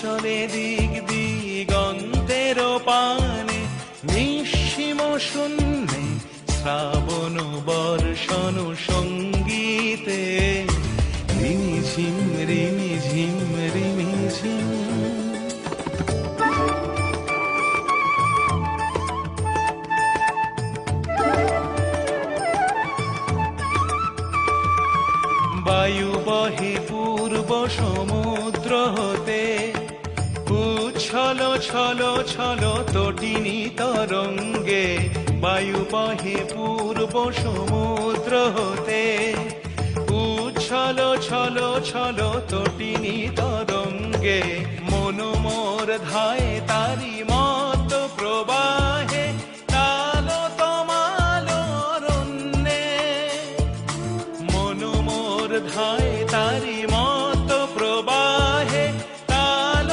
চলে দিক দিগন্তের পানে, নিঃসীম শূন্যে শ্রাবণ বর্ষণ সঙ্গীতে, রিমিঝিম রিমিঝিম রিমিঝিম। বায়ু বহে পূর্ব সমুদ্র হতে, উচ্ছল ছল ছল তটিনী তরঙ্গে। বায়ু বহে পূর্ব সমুদ্র হতে, উচ্ছল ছল ছল তটিনী তরঙ্গে। মন মোর ধায় তারি মত প্রবাহ,